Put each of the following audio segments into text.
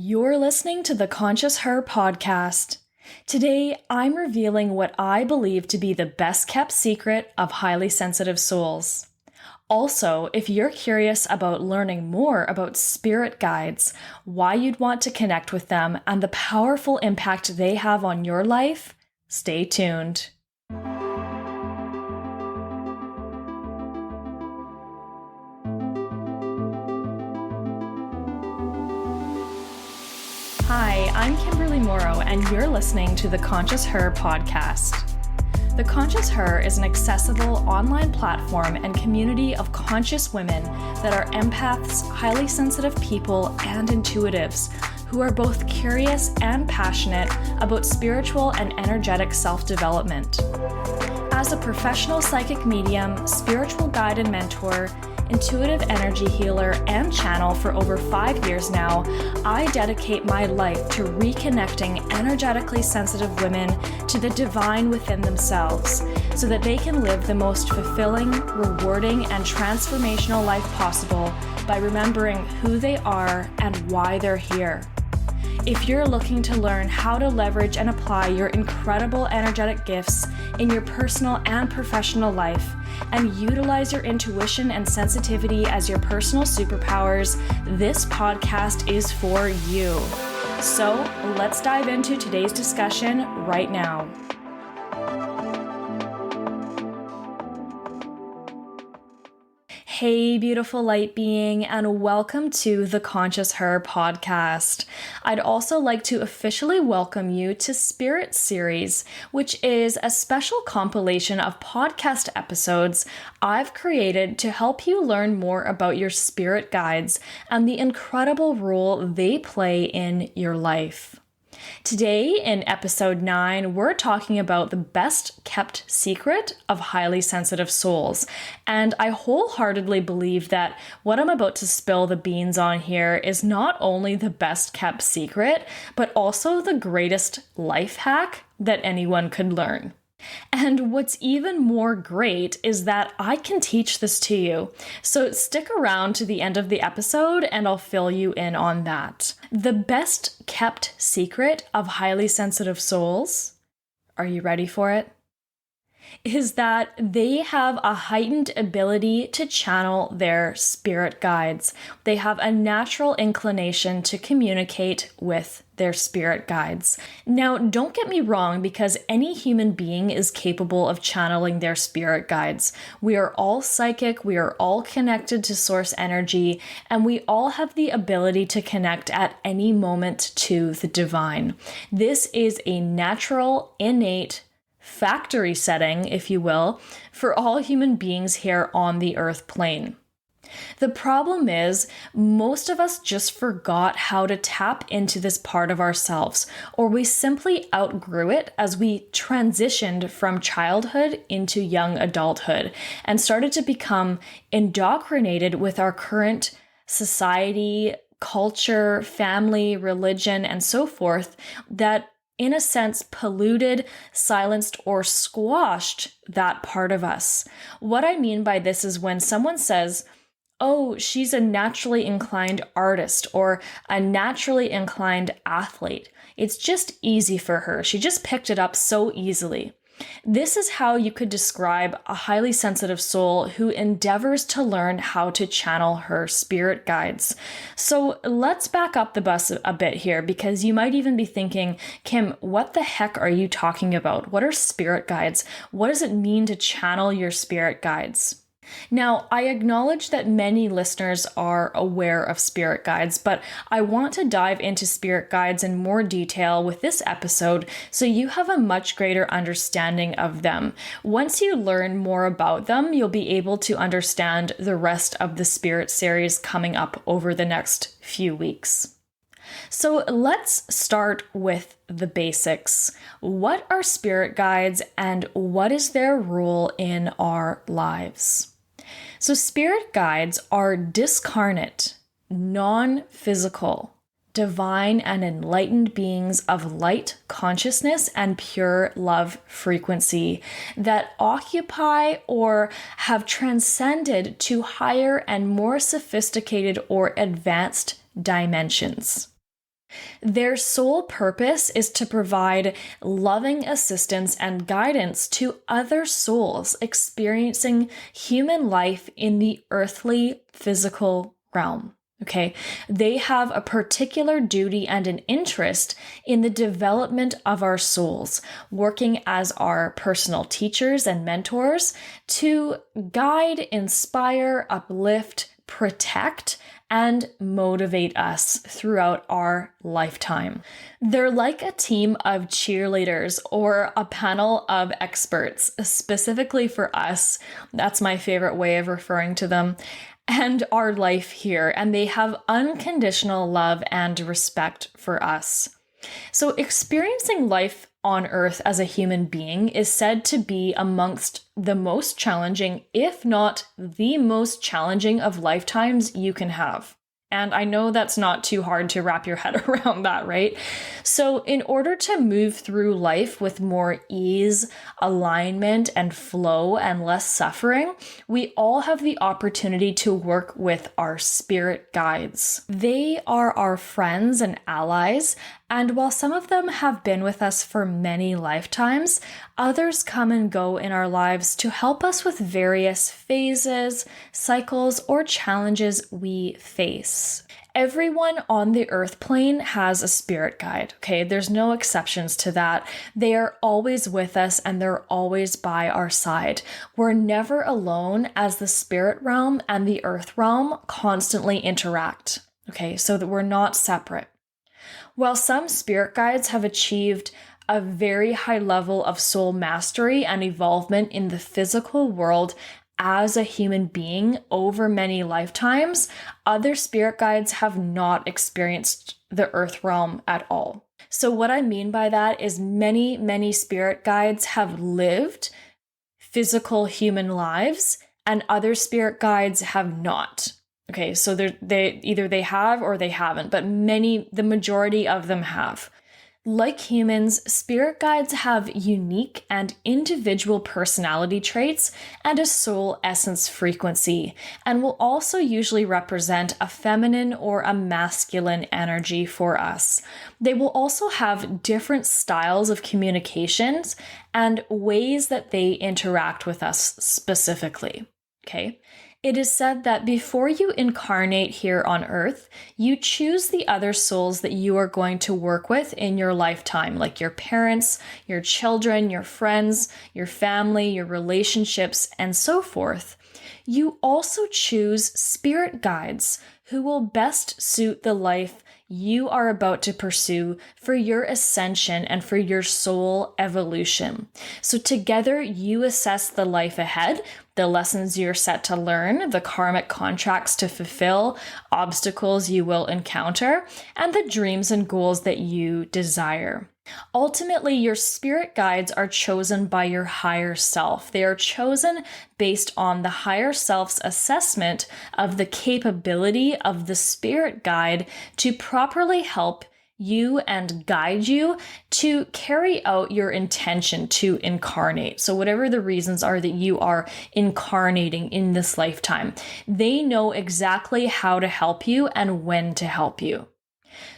You're listening to the Conscious Her podcast. Today, I'm revealing what I believe to be the best kept secret of highly sensitive souls. Also, if you're curious about learning more about spirit guides, why you'd want to connect with them, and the powerful impact they have on your life, stay tuned. Hi, I'm Kimberly Morrow, and you're listening to the Conscious Her podcast. The Conscious Her is an accessible online platform and community of conscious women that are empaths, highly sensitive people, and intuitives who are both curious and passionate about spiritual and energetic self-development. As a professional psychic medium, spiritual guide and mentor, intuitive energy healer, and channel for over 5 years now, I dedicate my life to reconnecting energetically sensitive women to the divine within themselves so that they can live the most fulfilling, rewarding, and transformational life possible by remembering who they are and why they're here. If you're looking to learn how to leverage and apply your incredible energetic gifts in your personal and professional life and utilize your intuition and sensitivity as your personal superpowers, this podcast is for you. So let's dive into today's discussion right now. Hey, beautiful light being, and welcome to the Conscious Her podcast. I'd also like to officially welcome you to Spirit Series, which is a special compilation of podcast episodes I've created to help you learn more about your spirit guides and the incredible role they play in your life. Today, in episode 9, we're talking about the best kept secret of highly sensitive souls. And I wholeheartedly believe that what I'm about to spill the beans on here is not only the best kept secret, but also the greatest life hack that anyone could learn. And what's even more great is that I can teach this to you. So stick around to the end of the episode and I'll fill you in on that. The best kept secret of highly sensitive souls, are you ready for it? Is that they have a heightened ability to channel their spirit guides. They have a natural inclination to communicate with their spirit guides. Now, don't get me wrong, because any human being is capable of channeling their spirit guides. We are all psychic, we are all connected to source energy, and we all have the ability to connect at any moment to the divine. This is a natural, innate, factory setting, if you will, for all human beings here on the earth plane. The problem is, most of us just forgot how to tap into this part of ourselves, or we simply outgrew it as we transitioned from childhood into young adulthood and started to become indoctrinated with our current society, culture, family, religion, and so forth that in a sense, polluted, silenced, or squashed that part of us. What I mean by this is when someone says, oh, she's a naturally inclined artist or a naturally inclined athlete. It's just easy for her. She just picked it up so easily. This is how you could describe a highly sensitive soul who endeavors to learn how to channel her spirit guides. So let's back up the bus a bit here, because you might even be thinking, Kim, what the heck are you talking about? What are spirit guides? What does it mean to channel your spirit guides? Now, I acknowledge that many listeners are aware of spirit guides, but I want to dive into spirit guides in more detail with this episode so you have a much greater understanding of them. Once you learn more about them, you'll be able to understand the rest of the Spirit series coming up over the next few weeks. So let's start with the basics. What are spirit guides and what is their role in our lives? So spirit guides are discarnate, non-physical, divine and enlightened beings of light consciousness and pure love frequency that occupy or have transcended to higher and more sophisticated or advanced dimensions. Their sole purpose is to provide loving assistance and guidance to other souls experiencing human life in the earthly physical realm. Okay, they have a particular duty and an interest in the development of our souls, working as our personal teachers and mentors to guide, inspire, uplift, protect, and motivate us throughout our lifetime. They're like a team of cheerleaders or a panel of experts, specifically for us. That's my favorite way of referring to them. And our life here, and they have unconditional love and respect for us. So, experiencing life on Earth as a human being is said to be amongst the most challenging, if not the most challenging, of lifetimes you can have. And I know that's not too hard to wrap your head around that, right? So in order to move through life with more ease, alignment, and flow and less suffering, we all have the opportunity to work with our spirit guides. They are our friends and allies, and while some of them have been with us for many lifetimes, others come and go in our lives to help us with various phases, cycles, or challenges we face. Everyone on the earth plane has a spirit guide, okay? There's no exceptions to that. They are always with us and they're always by our side. We're never alone as the spirit realm and the earth realm constantly interact, okay? So that we're not separate. While some spirit guides have achieved a very high level of soul mastery and evolvement in the physical world as a human being over many lifetimes, other spirit guides have not experienced the earth realm at all. So what I mean by that is many spirit guides have lived physical human lives and other spirit guides have not. Okay, so they either have or they haven't, but the majority of them have. Like humans, spirit guides have unique and individual personality traits and a soul essence frequency, and will also usually represent a feminine or a masculine energy for us. They will also have different styles of communications and ways that they interact with us specifically. Okay? It is said that before you incarnate here on Earth, you choose the other souls that you are going to work with in your lifetime, like your parents, your children, your friends, your family, your relationships, and so forth. You also choose spirit guides who will best suit the life you are about to pursue for your ascension and for your soul evolution. So together you assess the life ahead, the lessons you're set to learn, the karmic contracts to fulfill, obstacles you will encounter, and the dreams and goals that you desire. Ultimately, your spirit guides are chosen by your higher self. They are chosen based on the higher self's assessment of the capability of the spirit guide to properly help you and guide you to carry out your intention to incarnate. So whatever the reasons are that you are incarnating in this lifetime, they know exactly how to help you and when to help you.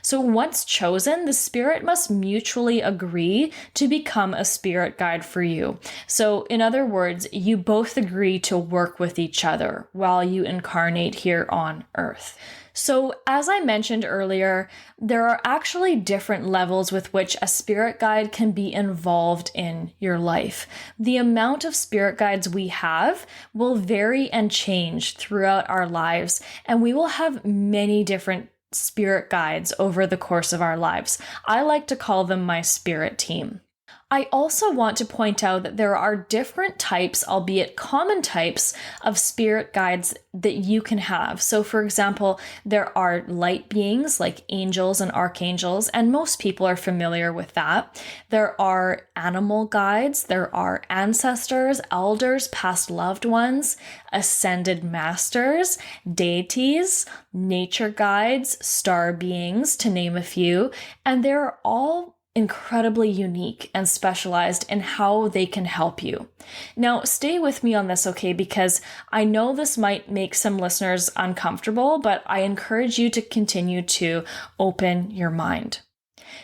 So once chosen, the spirit must mutually agree to become a spirit guide for you. So in other words, you both agree to work with each other while you incarnate here on Earth. So as I mentioned earlier, there are actually different levels with which a spirit guide can be involved in your life. The amount of spirit guides we have will vary and change throughout our lives, and we will have many different spirit guides over the course of our lives. I like to call them my spirit team. I also want to point out that there are different types, albeit common types, of spirit guides that you can have. So for example, there are light beings like angels and archangels, and most people are familiar with that. There are animal guides, there are ancestors, elders, past loved ones, ascended masters, deities, nature guides, star beings, to name a few, and there are all incredibly unique and specialized in how they can help you. Now, stay with me on this, okay? Because I know this might make some listeners uncomfortable, but I encourage you to continue to open your mind.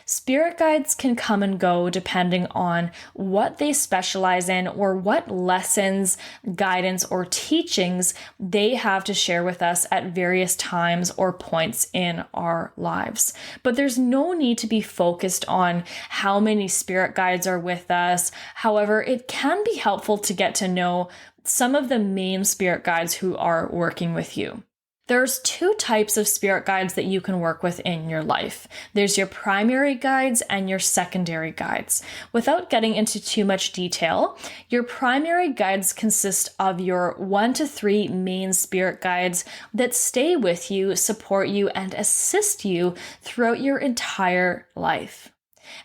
Spirit guides can come and go depending on what they specialize in or what lessons, guidance, or teachings they have to share with us at various times or points in our lives. But there's no need to be focused on how many spirit guides are with us. However, it can be helpful to get to know some of the main spirit guides who are working with you. There's two types of spirit guides that you can work with in your life. There's your primary guides and your secondary guides. Without getting into too much detail, your primary guides consist of your 1 to 3 main spirit guides that stay with you, support you, and assist you throughout your entire life.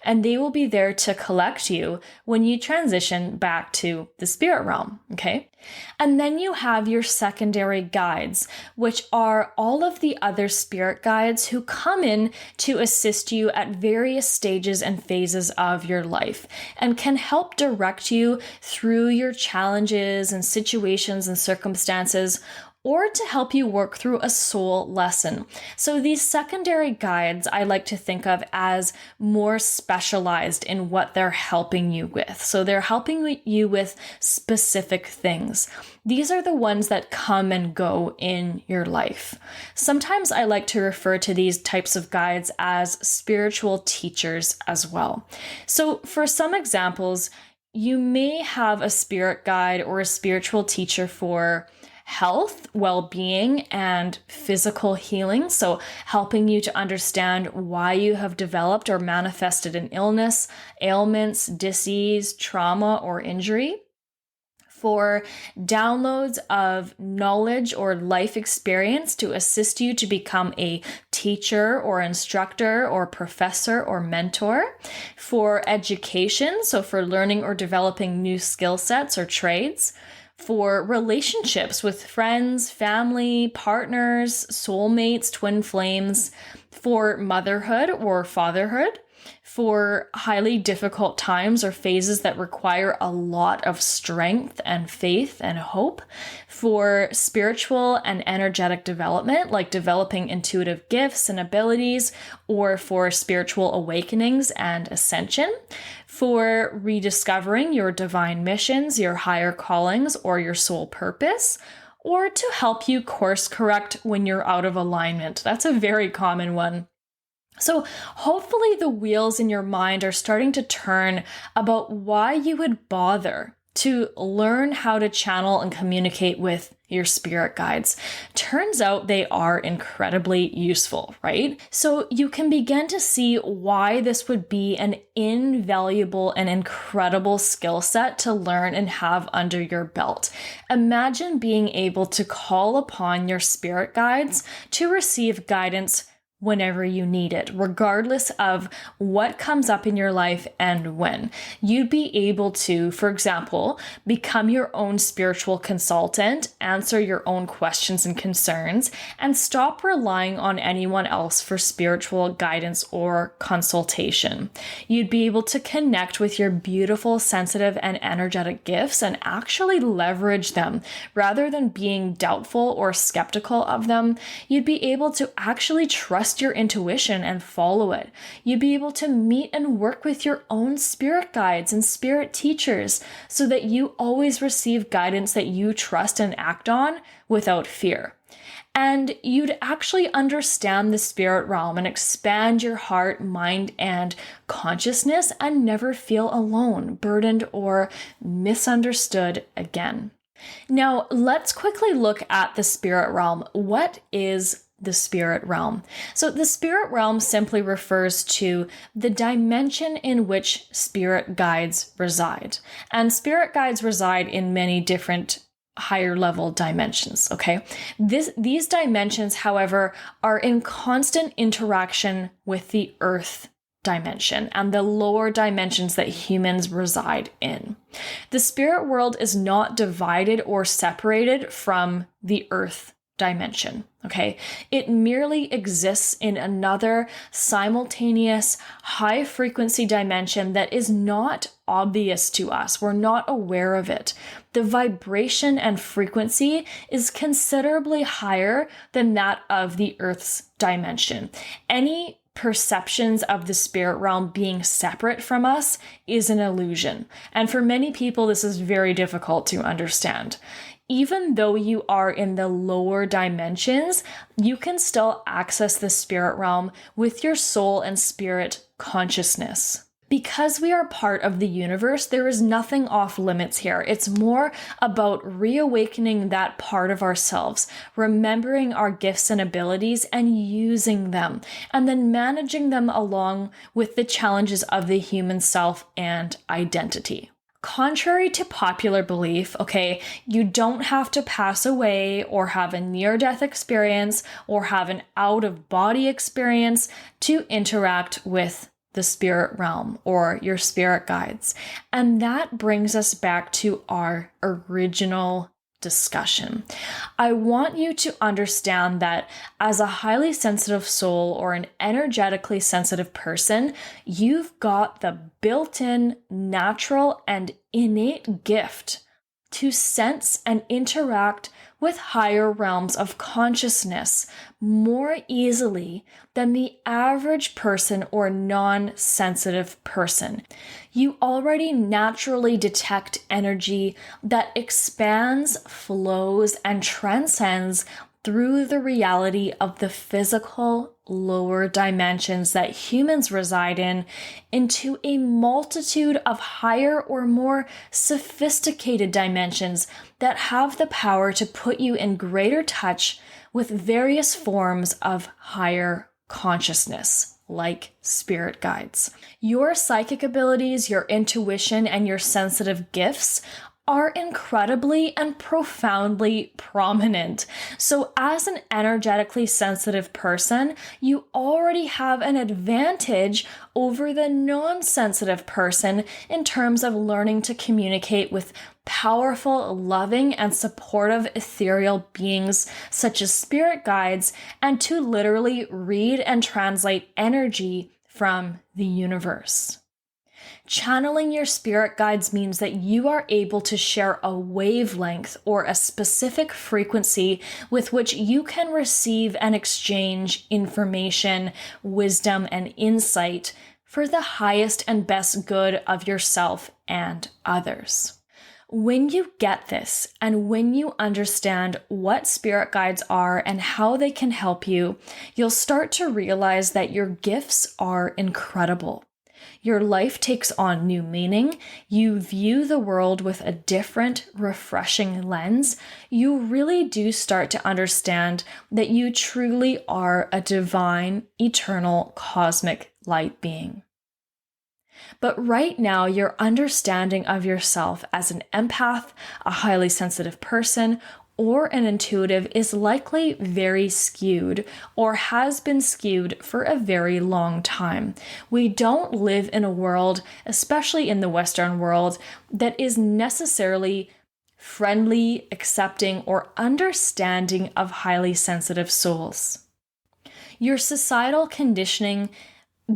And they will be there to collect you when you transition back to the spirit realm, okay? And then you have your secondary guides, which are all of the other spirit guides who come in to assist you at various stages and phases of your life and can help direct you through your challenges and situations and circumstances, or to help you work through a soul lesson. So these secondary guides I like to think of as more specialized in what they're helping you with. So they're helping you with specific things. These are the ones that come and go in your life. Sometimes I like to refer to these types of guides as spiritual teachers as well. So for some examples, you may have a spirit guide or a spiritual teacher for health, well-being, and physical healing. So helping you to understand why you have developed or manifested an illness, ailments, disease, trauma, or injury. For downloads of knowledge or life experience to assist you to become a teacher or instructor or professor or mentor. For education, so for learning or developing new skill sets or trades. For relationships with friends, family, partners, soulmates, twin flames, for motherhood or fatherhood, for highly difficult times or phases that require a lot of strength and faith and hope, for spiritual and energetic development, like developing intuitive gifts and abilities, or for spiritual awakenings and ascension, for rediscovering your divine missions, your higher callings, or your soul purpose, or to help you course correct when you're out of alignment. That's a very common one. So hopefully the wheels in your mind are starting to turn about why you would bother to learn how to channel and communicate with your spirit guides. Turns out they are incredibly useful, right? So you can begin to see why this would be an invaluable and incredible skill set to learn and have under your belt. Imagine being able to call upon your spirit guides to receive guidance whenever you need it, regardless of what comes up in your life and when. You'd be able to, for example, become your own spiritual consultant, answer your own questions and concerns, and stop relying on anyone else for spiritual guidance or consultation. You'd be able to connect with your beautiful, sensitive, and energetic gifts and actually leverage them rather than being doubtful or skeptical of them. You'd be able to actually trust your intuition and follow it. You'd be able to meet and work with your own spirit guides and spirit teachers so that you always receive guidance that you trust and act on without fear. And you'd actually understand the spirit realm and expand your heart, mind, and consciousness and never feel alone, burdened, or misunderstood again. Now, let's quickly look at the spirit realm. What is the spirit realm? So the spirit realm simply refers to the dimension in which spirit guides reside. And spirit guides reside in many different higher level dimensions, okay? These dimensions, however, are in constant interaction with the earth dimension and the lower dimensions that humans reside in. The spirit world is not divided or separated from the earth dimension. Okay. It merely exists in another simultaneous high frequency dimension that is not obvious to us. We're not aware of it. The vibration and frequency is considerably higher than that of the Earth's dimension. Any perceptions of the spirit realm being separate from us is an illusion. And for many people, this is very difficult to understand. Even though you are in the lower dimensions, you can still access the spirit realm with your soul and spirit consciousness. Because we are part of the universe, there is nothing off limits here. It's more about reawakening that part of ourselves, remembering our gifts and abilities and using them, and then managing them along with the challenges of the human self and identity. Contrary to popular belief, okay, you don't have to pass away or have a near-death experience or have an out-of-body experience to interact with the spirit realm or your spirit guides. And that brings us back to our original discussion. I want you to understand that as a highly sensitive soul or an energetically sensitive person, you've got the built-in, natural, and innate gift to sense and interact with higher realms of consciousness more easily than the average person or non-sensitive person. You already naturally detect energy that expands, flows, and transcends through the reality of the physical lower dimensions that humans reside in into a multitude of higher or more sophisticated dimensions that have the power to put you in greater touch with various forms of higher consciousness, like spirit guides. Your psychic abilities, your intuition, and your sensitive gifts are incredibly and profoundly prominent. So as an energetically sensitive person, you already have an advantage over the non-sensitive person in terms of learning to communicate with powerful, loving, and supportive ethereal beings such as spirit guides, and to literally read and translate energy from the universe. Channeling your spirit guides means that you are able to share a wavelength or a specific frequency with which you can receive and exchange information, wisdom, and insight for the highest and best good of yourself and others. When you get this, and when you understand what spirit guides are and how they can help you, you'll start to realize that your gifts are incredible. Your life takes on new meaning. You view the world with a different, refreshing lens. You really do start to understand that you truly are a divine, eternal, cosmic light being. But right now, your understanding of yourself as an empath, a highly sensitive person, or an intuitive is likely very skewed or has been skewed for a very long time. We don't live in a world, especially in the Western world, that is necessarily friendly, accepting, or understanding of highly sensitive souls. Your societal conditioning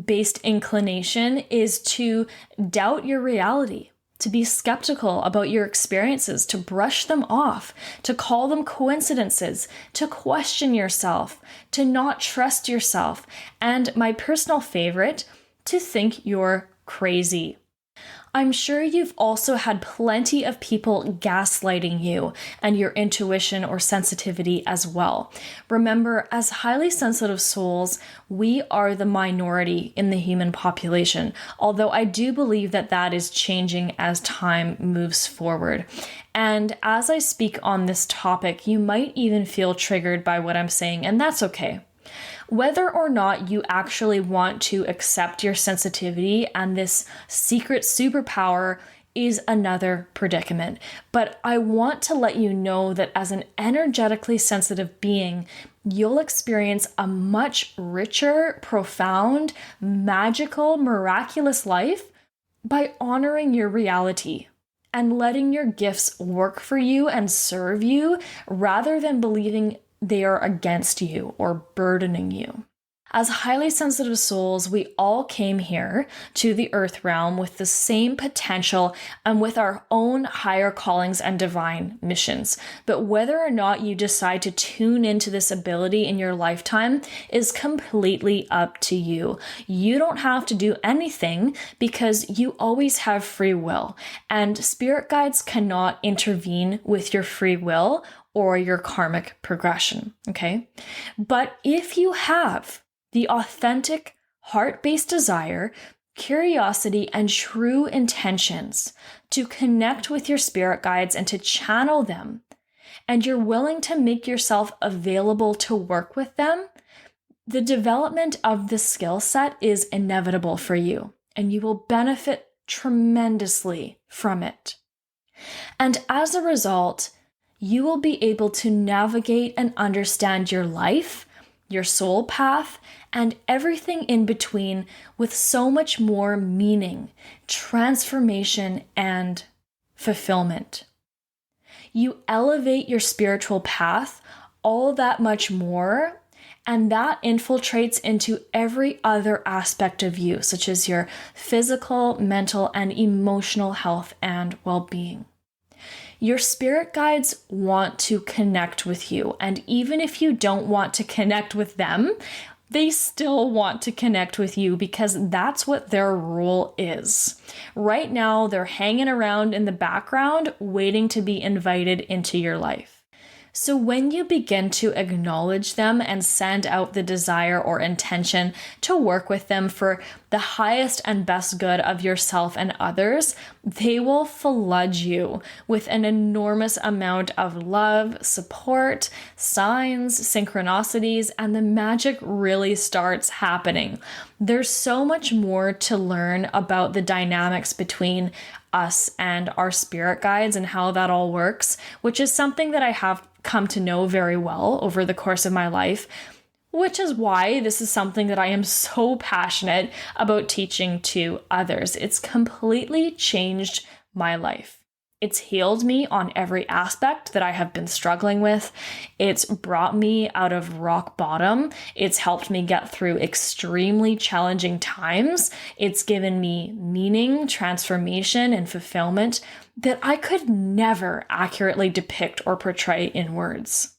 based inclination is to doubt your reality, to be skeptical about your experiences, to brush them off, to call them coincidences, to question yourself, to not trust yourself, and my personal favorite, to think you're crazy. I'm sure you've also had plenty of people gaslighting you and your intuition or sensitivity as well. Remember, as highly sensitive souls, we are the minority in the human population, although I do believe that that is changing as time moves forward. And as I speak on this topic, you might even feel triggered by what I'm saying, and that's okay. Whether or not you actually want to accept your sensitivity and this secret superpower is another predicament. But I want to let you know that as an energetically sensitive being, you'll experience a much richer, profound, magical, miraculous life by honoring your reality and letting your gifts work for you and serve you rather than believing they are against you or burdening you. As highly sensitive souls, we all came here to the earth realm with the same potential and with our own higher callings and divine missions. But whether or not you decide to tune into this ability in your lifetime is completely up to you. You don't have to do anything because you always have free will, and spirit guides cannot intervene with your free will or your karmic progression, okay? But if you have the authentic, heart-based desire, curiosity, and true intentions to connect with your spirit guides and to channel them, and you're willing to make yourself available to work with them, the development of the skill set is inevitable for you, and you will benefit tremendously from it. And as a result, you will be able to navigate and understand your life, your soul path, and everything in between with so much more meaning, transformation, and fulfillment. You elevate your spiritual path all that much more, and that infiltrates into every other aspect of you, such as your physical, mental, and emotional health and well-being. Your spirit guides want to connect with you, and even if you don't want to connect with them, they still want to connect with you because that's what their role is. Right now, they're hanging around in the background, waiting to be invited into your life. So when you begin to acknowledge them and send out the desire or intention to work with them for the highest and best good of yourself and others, they will flood you with an enormous amount of love, support, signs, synchronicities, and the magic really starts happening. There's so much more to learn about the dynamics between us and our spirit guides and how that all works, which is something that I have come to know very well over the course of my life, which is why this is something that I am so passionate about teaching to others. It's completely changed my life. It's healed me on every aspect that I have been struggling with. It's brought me out of rock bottom. It's helped me get through extremely challenging times. It's given me meaning, transformation, and fulfillment that I could never accurately depict or portray in words.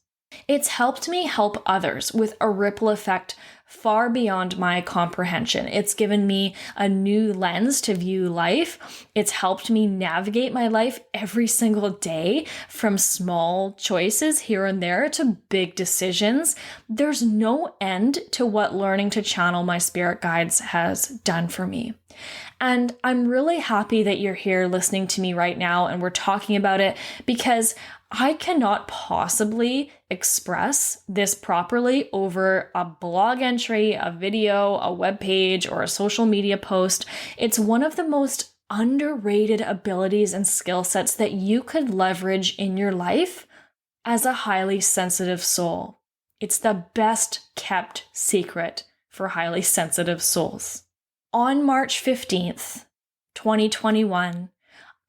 It's helped me help others with a ripple effect far beyond my comprehension. It's given me a new lens to view life. It's helped me navigate my life every single day, from small choices here and there to big decisions. There's no end to what learning to channel my spirit guides has done for me. And I'm really happy that you're here listening to me right now and we're talking about it, because I cannot possibly express this properly over a blog entry, a video, a web page, or a social media post. It's one of the most underrated abilities and skill sets that you could leverage in your life as a highly sensitive soul. It's the best kept secret for highly sensitive souls. On March 15th, 2021,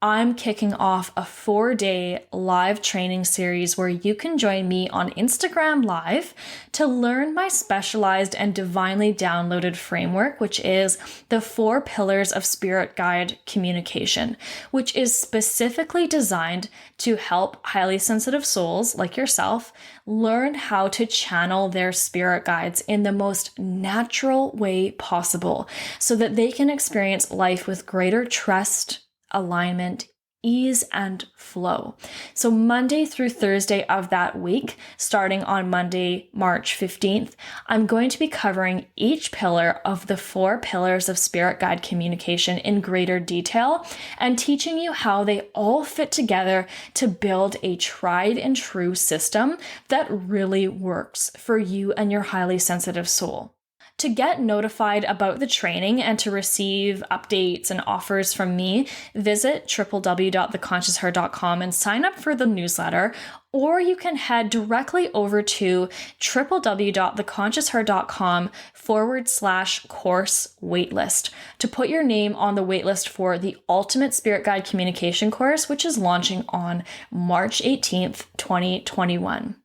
I'm kicking off a 4-day live training series where you can join me on Instagram Live to learn my specialized and divinely downloaded framework, which is the 4 pillars of spirit guide communication, which is specifically designed to help highly sensitive souls like yourself learn how to channel their spirit guides in the most natural way possible so that they can experience life with greater trust, alignment, ease, and flow. So Monday through Thursday of that week, starting on Monday, March 15th, I'm going to be covering each pillar of the 4 pillars of spirit guide communication in greater detail and teaching you how they all fit together to build a tried and true system that really works for you and your highly sensitive soul. To get notified about the training and to receive updates and offers from me, visit www.theconsciousher.com and sign up for the newsletter. or you can head directly over to www.theconsciousher.com/course waitlist to put your name on the waitlist for the Ultimate Spirit Guide Communication course, which is launching on March 18th, 2021.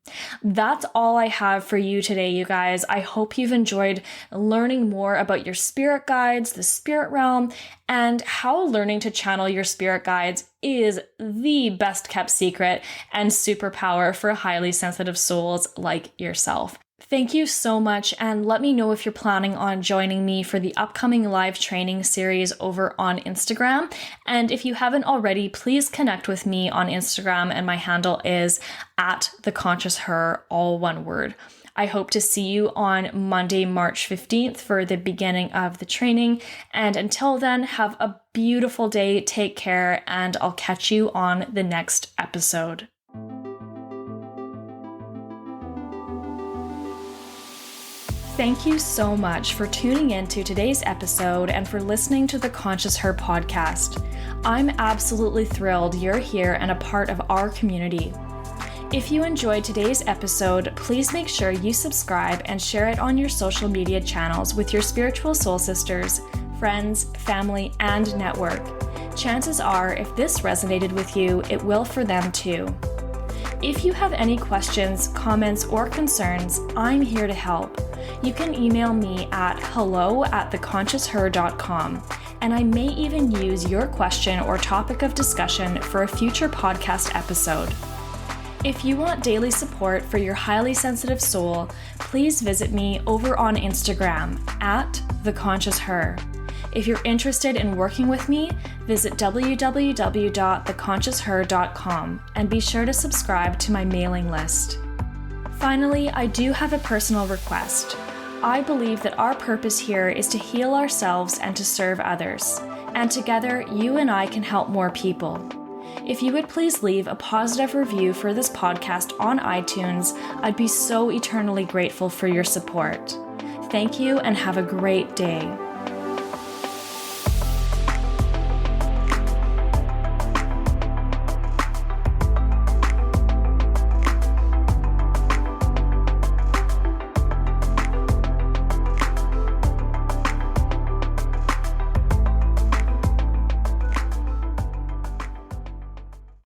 That's all I have for you today, you guys. I hope you've enjoyed learning more about your spirit guides, the spirit realm, and how learning to channel your spirit guides is the best kept secret and superpower for highly sensitive souls like yourself. Thank you so much, and let me know if you're planning on joining me for the upcoming live training series over on Instagram. And if you haven't already, please connect with me on Instagram, and my handle is @theconsciousher, all one word. I hope to see you on Monday, March 15th for the beginning of the training. And until then, have a beautiful day, take care, and I'll catch you on the next episode. Thank you so much for tuning in to today's episode and for listening to the Conscious Her podcast. I'm absolutely thrilled you're here and a part of our community. If you enjoyed today's episode, please make sure you subscribe and share it on your social media channels with your spiritual soul sisters, friends, family, and network. Chances are, if this resonated with you, it will for them too. If you have any questions, comments, or concerns, I'm here to help. You can email me at hello@theconsciousher.com, and I may even use your question or topic of discussion for a future podcast episode. If you want daily support for your highly sensitive soul, please visit me over on Instagram @theconsciousher. If you're interested in working with me, visit www.theconsciousher.com and be sure to subscribe to my mailing list. Finally, I do have a personal request. I believe that our purpose here is to heal ourselves and to serve others, and together you and I can help more people. If you would please leave a positive review for this podcast on iTunes, I'd be so eternally grateful for your support. Thank you and have a great day.